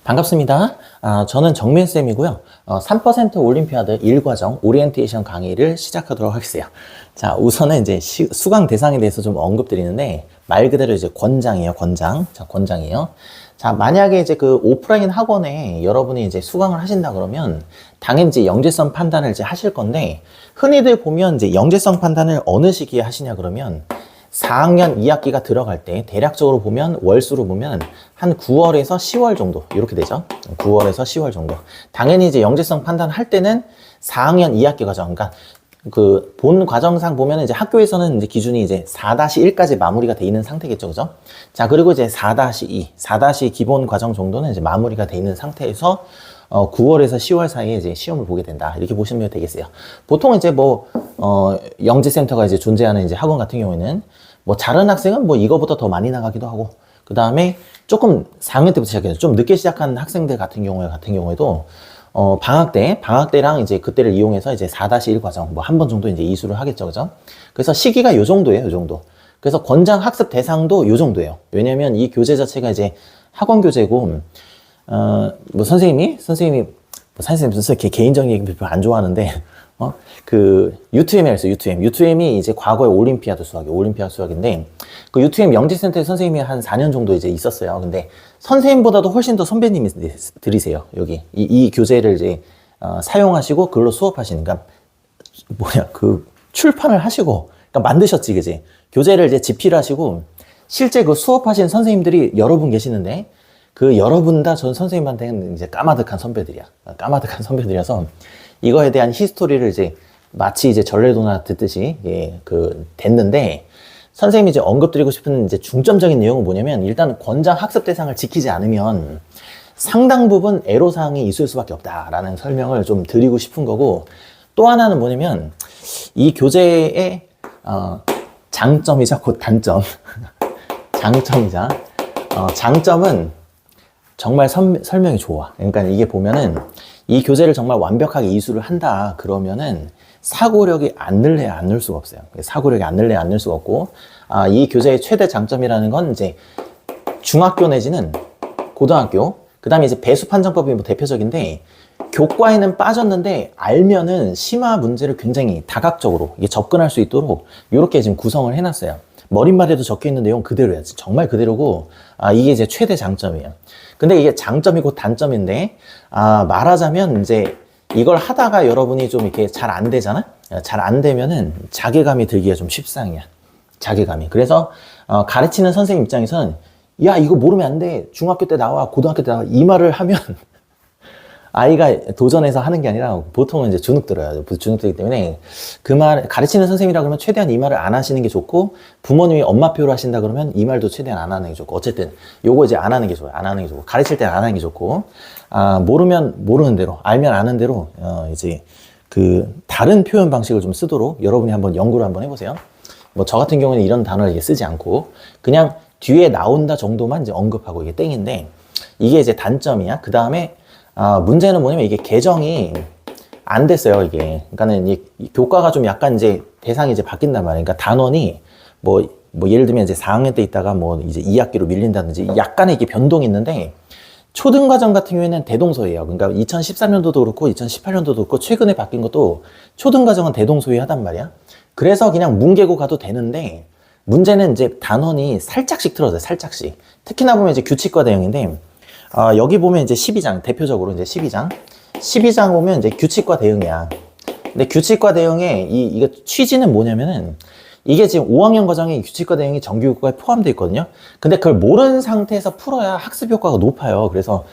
반갑습니다. 저는 정민쌤이고요. 3% 올림피아드 1과정 오리엔테이션 강의를 시작하도록 하겠어요. 자, 우선은 이제 수강 대상에 대해서 좀 언급드리는데, 말 그대로 이제 권장이에요, 권장. 자, 권장이에요. 자, 만약에 이제 그 오프라인 학원에 여러분이 이제 수강을 하신다 그러면, 당연히 이제 영재성 판단을 이제 하실 건데, 흔히들 보면 이제 영재성 판단을 어느 시기에 하시냐 그러면, 4학년 2학기가 들어갈 때 대략적으로 보면 월수로 보면 한 9월에서 10월 정도 이렇게 되죠. 9월에서 10월 정도. 당연히 이제 영재성 판단할 때는 4학년 2학기 과정, 그러니까 그 본 과정상 보면 이제 학교에서는 이제 기준이 이제 4-1까지 마무리가 돼 있는 상태겠죠, 그죠? 자, 그리고 이제 4-2, 4- 기본 과정 정도는 이제 마무리가 돼 있는 상태에서 9월에서 10월 사이에 이제 시험을 보게 된다. 이렇게 보시면 되겠어요. 보통 이제 영재센터가 이제 존재하는 이제 학원 같은 경우에는 잘하는 학생은 이거보다 더 많이 나가기도 하고, 그 다음에 조금 4학년 때부터 시작해서 좀 늦게 시작한 학생들 같은 경우에도 방학 때랑 이제 그때를 이용해서 이제 4-1 과정 한 번 정도 이제 이수를 하겠죠, 그죠? 그래서 시기가 요 정도예요, 요 정도. 그래서 권장 학습 대상도 요 정도예요. 왜냐면 이 교재 자체가 이제 학원 교재고, 선생님이 무슨 이렇게 개인적인 얘기 별로 안 좋아하는데, U2M이라서 U2M이 이제 과거의 올림피아드 수학인데, 그 U2M 영재센터에 선생님이 한 4년 정도 이제 있었어요. 근데 선생님보다도 훨씬 더 선배님이 들이세요. 여기. 이 교재를 이제, 사용하시고 그걸로 수업하시니까, 출판을 하시고, 그러니까 만드셨지, 그지? 교재를 이제 집필하시고, 실제 그 수업하신 선생님들이 여러 분 계시는데, 그 여러분 다 전 선생님한테는 이제 까마득한 선배들이라서 이거에 대한 히스토리를 이제 마치 이제 전래도나 듣듯이 됐는데, 선생님이 이제 언급드리고 싶은 이제 중점적인 내용은 뭐냐면, 일단 권장 학습 대상을 지키지 않으면 상당 부분 애로사항이 있을 수밖에 없다라는 설명을 좀 드리고 싶은 거고, 또 하나는 뭐냐면 이 교재의 장점이자 곧 단점 장점은 정말 설명이 좋아. 그러니까 이게 보면은 이 교재를 정말 완벽하게 이수를 한다 그러면은 사고력이 안 늘래 안 늘 수가 없어요. 사고력이 안 늘래 안 늘 수가 없고, 이 교재의 최대 장점이라는 건 이제 중학교 내지는 고등학교, 그 다음에 이제 배수 판정법이 대표적인데, 교과에는 빠졌는데 알면은 심화 문제를 굉장히 다각적으로 이게 접근할 수 있도록 이렇게 지금 구성을 해놨어요. 머릿말에도 적혀 있는 내용 그대로야. 정말 그대로고, 이게 이제 최대 장점이에요. 근데 이게 장점이 곧 단점인데, 말하자면 이제 이걸 하다가 여러분이 좀 이렇게 잘 안 되잖아? 잘 안 되면은 자괴감이 들기가 좀 쉽상이야. 자괴감이. 그래서, 가르치는 선생님 입장에서는, 야, 이거 모르면 안 돼. 중학교 때 나와, 고등학교 때 나와. 이 말을 하면, 아이가 도전해서 하는 게 아니라 보통은 이제 주눅 들어요. 주눅 들기 때문에 그 말, 가르치는 선생님이라 그러면 최대한 이 말을 안 하시는 게 좋고, 부모님이 엄마표로 하신다 그러면 이 말도 최대한 안 하는 게 좋고, 어쨌든 요거 이제 안 하는 게 좋아요. 안 하는 게 좋고, 가르칠 때는 안 하는 게 좋고, 모르면 모르는 대로, 알면 아는 대로, 이제 다른 표현 방식을 좀 쓰도록 여러분이 한번 연구를 한번 해보세요. 저 같은 경우는 이런 단어를 이제 쓰지 않고, 그냥 뒤에 나온다 정도만 이제 언급하고 이게 땡인데, 이게 이제 단점이야. 그 다음에 문제는 뭐냐면 이게 개정이 안 됐어요, 이게. 그러니까는 이 교과가 좀 약간 이제 대상이 이제 바뀐단 말이에요. 그러니까 단원이 예를 들면 이제 4학년 때 있다가 이제 2학기로 밀린다든지 약간의 이게 변동이 있는데, 초등과정 같은 경우에는 대동소이해요. 그러니까 2013년도도 그렇고 2018년도도 그렇고 최근에 바뀐 것도 초등과정은 대동소이하단 말이야. 그래서 그냥 뭉개고 가도 되는데, 문제는 이제 단원이 살짝씩 틀어져요, 살짝씩. 특히나 보면 이제 규칙과 대응인데, 여기 보면 이제 12장, 대표적으로 이제 12장 보면 이제 규칙과 대응이야. 근데 규칙과 대응의 이게 취지는 뭐냐면은, 이게 지금 5학년 과정에 규칙과 대응이 정규교과에 포함되어 있거든요. 근데 그걸 모르는 상태에서 풀어야 학습 효과가 높아요. 그래서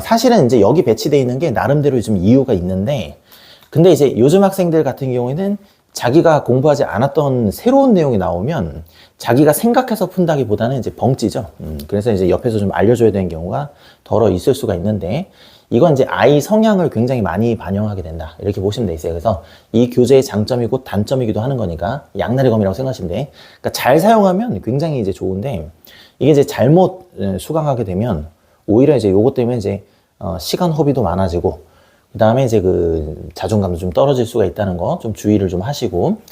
사실은 이제 여기 배치되어 있는 게 나름대로 좀 이유가 있는데, 근데 이제 요즘 학생들 같은 경우에는 자기가 공부하지 않았던 새로운 내용이 나오면 자기가 생각해서 푼다기보다는 이제 벙찌죠. 그래서 이제 옆에서 좀 알려줘야 되는 경우가 덜어 있을 수가 있는데, 이건 이제 아이 성향을 굉장히 많이 반영하게 된다. 이렇게 보시면 돼 있어요. 그래서 이 교재의 장점이고 단점이기도 하는 거니까 양날의 검이라고 생각하시면 돼. 그러니까 잘 사용하면 굉장히 이제 좋은데, 이게 이제 잘못 수강하게 되면 오히려 이제 요것 때문에 이제 시간 허비도 많아지고, 그 다음에 이제 자존감도 좀 떨어질 수가 있다는 거 좀 주의를 좀 하시고,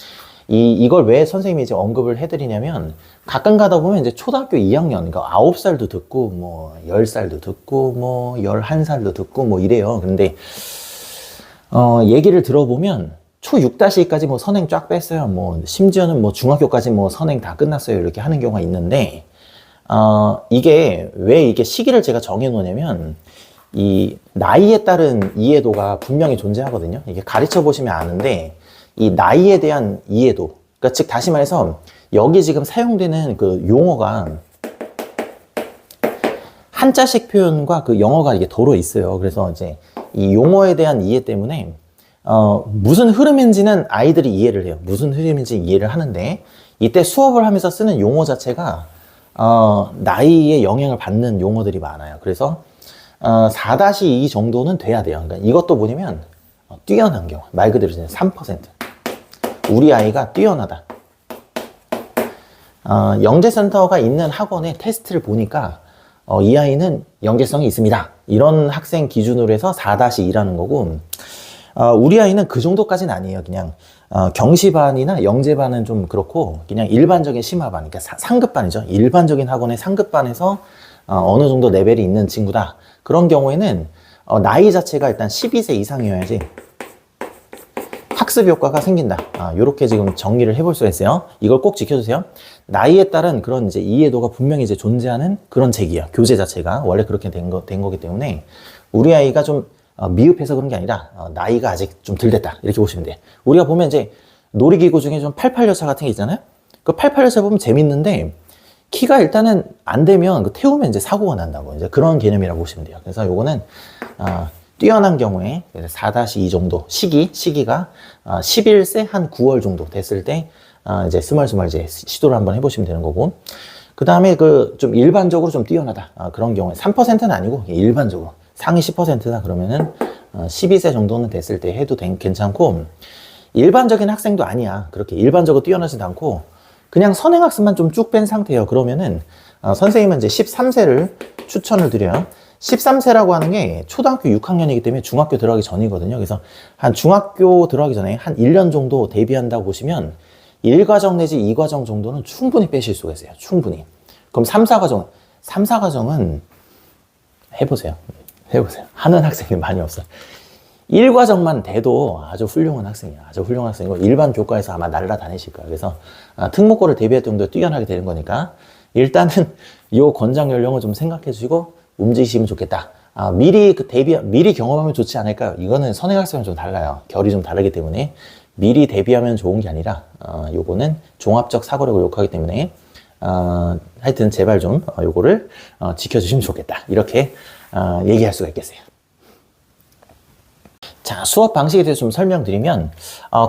이걸 왜 선생님이 이제 언급을 해드리냐면, 가끔 가다 보면 이제 초등학교 2학년, 그러니까 9살도 듣고, 뭐, 10살도 듣고, 뭐, 11살도 듣고, 뭐 이래요. 근데, 얘기를 들어보면, 초 6-2까지 뭐 선행 쫙 뺐어요. 뭐, 심지어는 뭐 중학교까지 뭐 선행 다 끝났어요. 이렇게 하는 경우가 있는데, 이게, 왜 이게 시기를 제가 정해 놓냐면, 이 나이에 따른 이해도가 분명히 존재하거든요. 이게 가르쳐 보시면 아는데, 이 나이에 대한 이해도, 그러니까 즉 다시 말해서 여기 지금 사용되는 그 용어가 한자식 표현과 그 영어가 이게 도로 있어요. 그래서 이제 이 용어에 대한 이해 때문에 무슨 흐름인지는 아이들이 이해를 해요. 무슨 흐름인지 이해를 하는데, 이때 수업을 하면서 쓰는 용어 자체가 나이에 영향을 받는 용어들이 많아요. 그래서 4-2 정도는 돼야 돼요. 그러니까 이것도 뭐냐면 뛰어난 경우, 말 그대로 3%. 우리 아이가 뛰어나다. 영재센터가 있는 학원의 테스트를 보니까 이 아이는 영재성이 있습니다. 이런 학생 기준으로 해서 4-2라는 거고, 우리 아이는 그 정도까지는 아니에요. 그냥 경시반이나 영재반은 좀 그렇고, 그냥 일반적인 심화반, 그러니까 상급반이죠. 일반적인 학원의 상급반에서 어느 정도 레벨이 있는 친구다. 그런 경우에는 나이 자체가 일단 12세 이상이어야지 학습 효과가 생긴다. 요렇게 지금 정리를 해볼 수가 있어요. 이걸 꼭 지켜주세요. 나이에 따른 그런 이제 이해도가 분명히 이제 존재하는 그런 책이에요. 교재 자체가 원래 그렇게 된 거기 때문에, 우리 아이가 좀 미흡해서 그런 게 아니라 나이가 아직 좀 덜 됐다. 이렇게 보시면 돼요. 우리가 보면 이제 놀이기구 중에 좀 88열차 같은 게 있잖아요. 그 88열차 보면 재밌는데, 키가 일단은 안 되면 그 태우면 이제 사고가 난다고, 이제 그런 개념이라고 보시면 돼요. 그래서 요거는 뛰어난 경우에 4-2 정도 시기가 11세 한 9월 정도 됐을 때 이제 스멀스멀 이제 시도를 한번 해보시면 되는 거고, 그 다음에 그 좀 일반적으로 좀 뛰어나다 그런 경우에 3%는 아니고 일반적으로 상위 10%다 그러면은 12세 정도는 됐을 때 해도 괜찮고, 일반적인 학생도 아니야. 그렇게 일반적으로 뛰어나지도 않고 그냥 선행학습만 좀 쭉 뺀 상태예요. 그러면은 선생님은 이제 13세를 추천을 드려요. 13세라고 하는 게 초등학교 6학년이기 때문에 중학교 들어가기 전이거든요. 그래서 한 중학교 들어가기 전에 한 1년 정도 대비한다고 보시면 1과정 내지 2과정 정도는 충분히 빼실 수가 있어요. 충분히. 그럼 3-4과정은 해보세요. 하는 학생이 많이 없어요. 1과정만 돼도 아주 훌륭한 학생이에요. 아주 훌륭한 학생이고, 일반 교과에서 아마 날라다니실 거예요. 그래서 특목고를 대비할 정도로 뛰어나게 되는 거니까, 일단은 이 권장 연령을 좀 생각해 주시고 움직이시면 좋겠다. 미리 경험하면 좋지 않을까요? 이거는 선행학생은 좀 달라요. 결이 좀 다르기 때문에 미리 대비하면 좋은 게 아니라, 요거는 종합적 사고력을 요구하기 때문에, 하여튼 제발 좀 요거를 지켜주시면 좋겠다. 이렇게 얘기할 수가 있겠어요. 자, 수업 방식에 대해서 좀 설명드리면,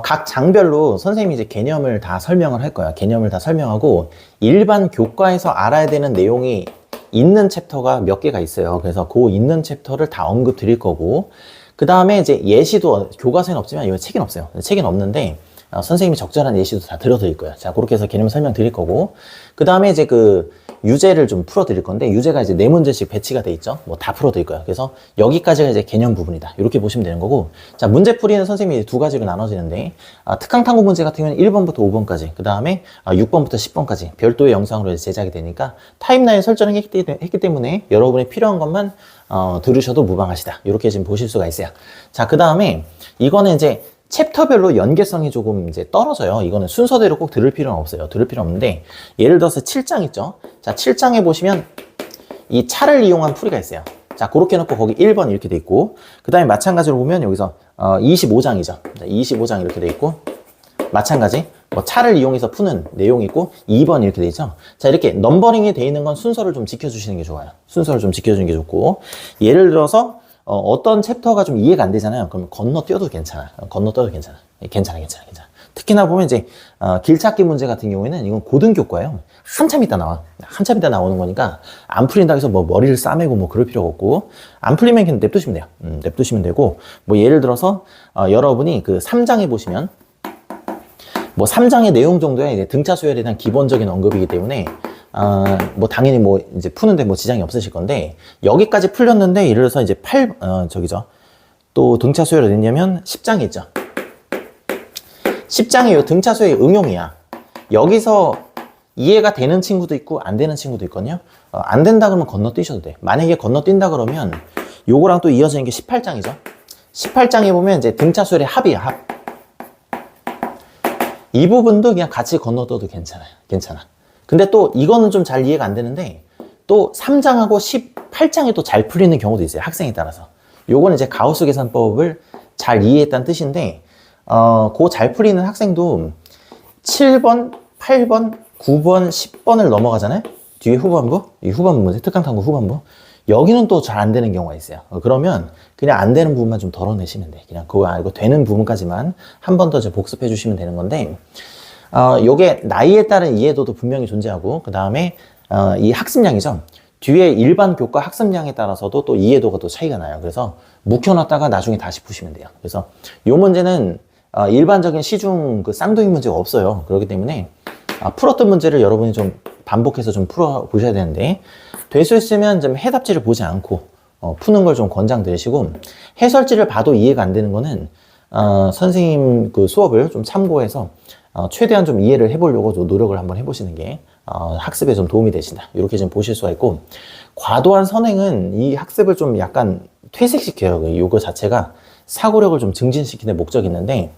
각 장별로 선생님이 이제 개념을 다 설명을 할 거야. 개념을 다 설명하고, 일반 교과에서 알아야 되는 내용이 있는 챕터가 몇 개가 있어요. 그래서 그 있는 챕터를 다 언급 드릴 거고, 그 다음에 이제 예시도 교과서에는 없지만, 이거 책은 없어요. 책은 없는데, 선생님이 적절한 예시도 다 들어드릴 거예요. 자, 그렇게 해서 개념 설명 드릴 거고, 그 다음에 이제 그 유제를 좀 풀어 드릴 건데, 유제가 이제 4문제씩 배치가 돼 있죠. 뭐 다 풀어 드릴 거예요. 그래서 여기까지가 이제 개념 부분이다. 이렇게 보시면 되는 거고, 자, 문제 풀이는 선생님이 2가지로 나눠지는데, 특강탐구 문제 같은 경우는 1번부터 5번까지, 그 다음에 6번부터 10번까지 별도의 영상으로 이제 제작이 되니까 타임라인 설정을 했기 때문에 여러분이 필요한 것만 들으셔도 무방하시다. 이렇게 지금 보실 수가 있어요. 자, 그 다음에 이거는 이제 챕터별로 연계성이 조금 이제 떨어져요. 이거는 순서대로 꼭 들을 필요는 없어요. 들을 필요 없는데, 예를 들어서 7장 있죠. 자, 7장에 보시면 이 차를 이용한 풀이가 있어요. 자, 그렇게 해놓고 거기 1번 이렇게 돼 있고, 그 다음에 마찬가지로 보면 여기서 25장이죠. 25장 이렇게 돼 있고, 마찬가지 뭐 차를 이용해서 푸는 내용이 있고 2번 이렇게 돼 있죠. 자, 이렇게 넘버링이 돼 있는 건 순서를 좀 지켜주시는 게 좋아요. 순서를 좀 지켜주는 게 좋고, 예를 들어서 어떤 챕터가 좀 이해가 안 되잖아요. 그럼 건너뛰어도 괜찮아. 괜찮아. 특히나 보면 이제 길찾기 문제 같은 경우에는 이건 고등교과예요. 한참 있다 나오는 거니까 안 풀린다고 해서 뭐 머리를 싸매고 뭐 그럴 필요가 없고, 안 풀리면 그냥 냅두시면 돼요. 냅두시면 되고, 뭐 예를 들어서 여러분이 그 3장에 보시면 뭐 3장의 내용 정도에 이제 등차 수열에 대한 기본적인 언급이기 때문에 뭐 당연히 뭐 이제 푸는데 뭐 지장이 없으실 건데, 여기까지 풀렸는데 예를 들어서 이제 또 등차 수열이 됐냐면 10장이 있죠. 10장이 요 등차수의 응용이야. 여기서 이해가 되는 친구도 있고 안 되는 친구도 있거든요. 안 된다 그러면 건너뛰셔도 돼. 만약에 건너뛴다 그러면 요거랑 또 이어지는 게 18장이죠. 18장에 보면 이제 등차수열의 합이야, 합. 이 부분도 그냥 같이 건너뛰어도 괜찮아요. 괜찮아. 근데 또 이거는 좀 잘 이해가 안 되는데 또 3장하고 18장이 또 잘 풀리는 경우도 있어요. 학생에 따라서. 요거는 이제 가우스 계산법을 잘 이해했다는 뜻인데 그 잘 풀리는 학생도 7번, 8번, 9번, 10번을 넘어가잖아요. 뒤에 후반부, 이 후반부 문제, 특강탐구 후반부. 여기는 또 잘 안 되는 경우가 있어요. 그러면 그냥 안 되는 부분만 좀 덜어내시면 돼. 그냥 그거 알고 되는 부분까지만 한 번 더 복습해 주시면 되는 건데, 요게 나이에 따른 이해도도 분명히 존재하고, 그 다음에 이 학습량이죠. 뒤에 일반 교과 학습량에 따라서도 또 이해도가 또 차이가 나요. 그래서 묵혀놨다가 나중에 다시 푸시면 돼요. 그래서 요 문제는 일반적인 시중 그 쌍둥이 문제가 없어요. 그렇기 때문에 풀었던 문제를 여러분이 좀 반복해서 좀 풀어 보셔야 되는데, 될 수 있으면 좀 해답지를 보지 않고 푸는 걸 좀 권장드리시고, 해설지를 봐도 이해가 안 되는 거는 선생님 그 수업을 좀 참고해서 최대한 좀 이해를 해보려고 좀 노력을 한번 해보시는 게 학습에 좀 도움이 되신다. 이렇게 좀 보실 수가 있고, 과도한 선행은 이 학습을 좀 약간 퇴색시켜요. 요거 자체가 사고력을 좀 증진시키는 목적이 있는데,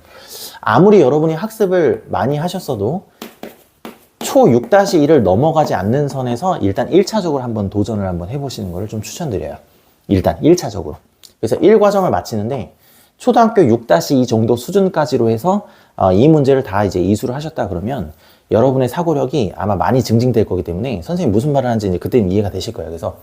아무리 여러분이 학습을 많이 하셨어도 초 6-1을 넘어가지 않는 선에서 일단 1차적으로 한번 도전을 한번 해보시는 거를 좀 추천드려요. 일단 1차적으로. 그래서 1과정을 마치는데 초등학교 6-2 정도 수준까지로 해서 이 문제를 다 이제 이수를 하셨다 그러면 여러분의 사고력이 아마 많이 증진될 거기 때문에 선생님이 무슨 말을 하는지 이제 그때는 이해가 되실 거예요. 그래서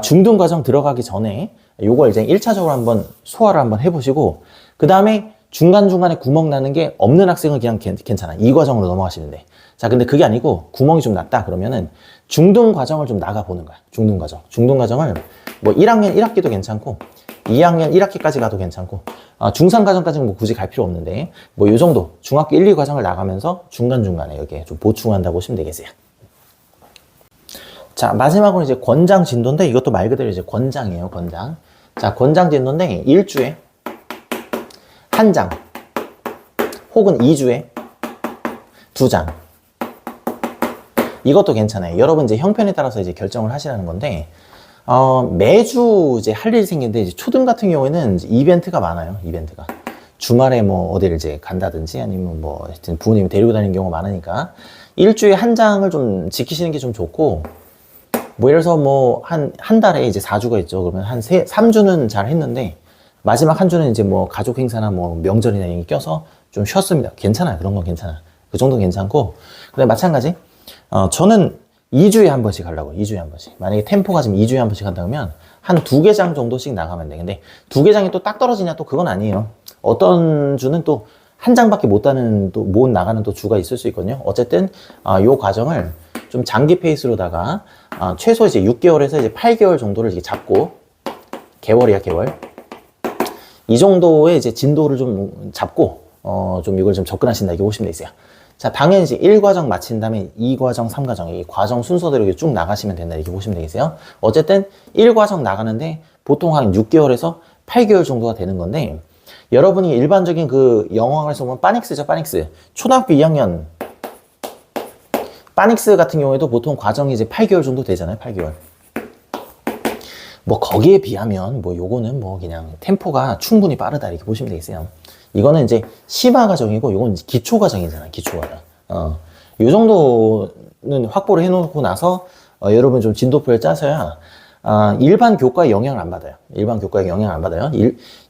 중등 과정 들어가기 전에 요걸 이제 1차적으로 한번 소화를 한번 해보시고, 그 다음에 중간중간에 구멍 나는 게 없는 학생은 그냥 괜찮아. 이 과정으로 넘어가시면 돼. 자, 근데 그게 아니고 구멍이 좀 났다 그러면은 중등 과정을 좀 나가보는 거야. 중등 과정. 중등 과정을 뭐 1학년 1학기도 괜찮고 2학년 1학기까지 가도 괜찮고 중3 과정까지는 뭐 굳이 갈 필요 없는데 뭐 요 정도 중학교 1, 2 과정을 나가면서 중간중간에 이렇게 좀 보충한다고 보시면 되겠어요. 자, 마지막으로 이제 권장 진도인데 이것도 말 그대로 이제 권장이에요, 권장. 자, 권장 진도인데 일주에 한 장 혹은 2주에 2장. 이것도 괜찮아요. 여러분 이제 형편에 따라서 이제 결정을 하시라는 건데, 매주 이제 할 일이 생기는데, 이제 초등 같은 경우에는 이제 이벤트가 많아요. 이벤트가. 주말에 뭐 어디를 이제 간다든지 아니면 뭐 하여튼 부모님이 데리고 다니는 경우가 많으니까 일주에 한 장을 좀 지키시는 게 좀 좋고, 뭐 예를 들어서 뭐 한 달에 이제 4주가 있죠. 그러면 한 3주는 잘 했는데 마지막 한 주는 이제 뭐 가족 행사나 뭐 명절이나 이런 게 껴서 좀 쉬었습니다. 괜찮아요. 그런 건 괜찮아. 그 정도는 괜찮고, 그다음에 마찬가지 저는 2주에 한 번씩 하려고. 2주에 한 번씩. 만약에 템포가 지금 2주에 한 번씩 한다면 한 2개장 정도씩 나가면 돼. 근데 2개장이 또 딱 떨어지냐 또 그건 아니에요. 어떤 주는 또 한 장밖에 못 나가는 또 주가 있을 수 있거든요. 어쨌든 요 과정을 좀 장기 페이스로다가 최소 이제 6개월에서 이제 8개월 정도를 이렇게 잡고, 개월이야, 개월. 이 정도의 이제 진도를 좀 잡고 좀 이걸 좀 접근하신다 이렇게 보시면 되세요. 자, 당연히 이제 1과정 마친 다음에 2과정, 3과정, 이 과정 순서대로 이렇게 쭉 나가시면 된다 이렇게 보시면 되겠어요. 어쨌든 1과정 나가는데 보통 한 6개월에서 8개월 정도가 되는 건데, 여러분이 일반적인 그 영어학에서 보면 파닉스죠, 파닉스. 초등학교 2학년 파닉스 같은 경우에도 보통 과정이 이제 8개월 정도 되잖아요, 8개월. 뭐 거기에 비하면 뭐 요거는 뭐 그냥 템포가 충분히 빠르다 이렇게 보시면 되겠어요. 이거는 이제 심화 과정이고 요건 기초 과정이잖아요, 기초 과정. 요 정도는 확보를 해놓고 나서 여러분 좀 진도표를 짜서야 일반 교과에 영향을 안 받아요. 일반 교과에 영향을 안 받아요.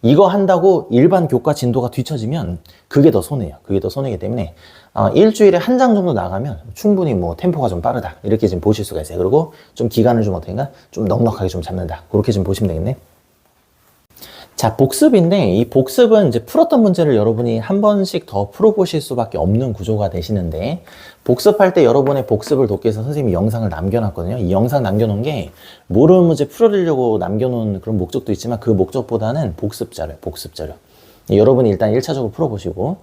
이거 한다고 일반 교과 진도가 뒤처지면 그게 더 손해예요. 그게 더 손해이기 때문에 일주일에 한 장 정도 나가면 충분히 뭐 템포가 좀 빠르다 이렇게 지금 보실 수가 있어요. 그리고 좀 기간을 좀 어떻게인가 좀 넉넉하게 좀 잡는다, 그렇게 좀 보시면 되겠네. 자, 복습인데 이 복습은 이제 풀었던 문제를 여러분이 한 번씩 더 풀어보실 수밖에 없는 구조가 되시는데, 복습할 때 여러분의 복습을 돕기 위해서 선생님이 영상을 남겨놨거든요. 이 영상 남겨놓은 게 모르는 문제 풀어드리려고 남겨놓은 그런 목적도 있지만 그 목적보다는 복습 자료. 여러분이 일단 1차적으로 풀어보시고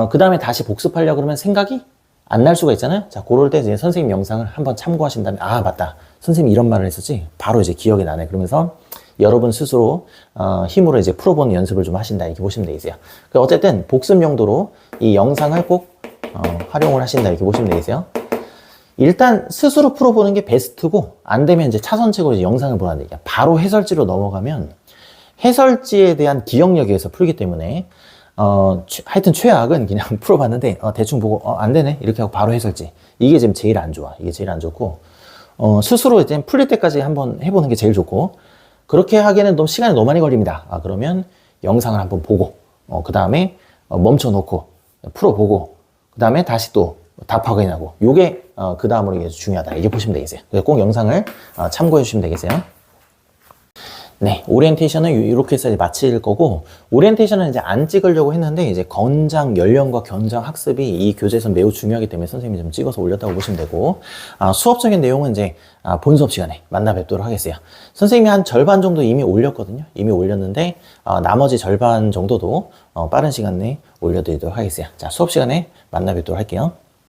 그 다음에 다시 복습하려고 그러면 생각이 안 날 수가 있잖아요. 자, 그럴 때 이제 선생님 영상을 한번 참고하신 다음에 맞다, 선생님이 이런 말을 했었지, 바로 이제 기억이 나네. 그러면서 여러분 스스로 힘으로 이제 풀어보는 연습을 좀 하신다 이렇게 보시면 되겠어요. 어쨌든 복습 용도로 이 영상을 꼭 활용을 하신다 이렇게 보시면 되겠어요. 일단 스스로 풀어보는 게 베스트고, 안 되면 이제 차선책으로 이제 영상을 보라는 얘기야. 바로 해설지로 넘어가면 해설지에 대한 기억력에서 풀기 때문에 하여튼 최악은 그냥 풀어봤는데 대충 보고 안 되네 이렇게 하고 바로 해설지. 이게 지금 제일 안 좋아. 이게 제일 안 좋고, 스스로 이제 풀릴 때까지 한번 해보는 게 제일 좋고, 그렇게 하기에는 너무 시간이 너무 많이 걸립니다. 그러면 영상을 한번 보고 그 다음에 멈춰놓고 풀어보고, 그 다음에 다시 또 답 확인하고, 요게 그 다음으로 이게 중요하다 이게 보시면 되겠어요. 그래서 꼭 영상을 참고해 주시면 되겠어요. 네, 오리엔테이션은 이렇게 해서 이제 마칠 거고, 오리엔테이션은 이제 안 찍으려고 했는데, 이제 건장 연령과 견장 학습이 이 교재에서 매우 중요하기 때문에 선생님이 좀 찍어서 올렸다고 보시면 되고, 수업적인 내용은 이제 본 수업 시간에 만나 뵙도록 하겠어요. 선생님이 한 절반 정도 이미 올렸거든요. 이미 올렸는데 나머지 절반 정도도 빠른 시간 내에 올려드리도록 하겠어요. 자, 수업 시간에 만나 뵙도록 할게요.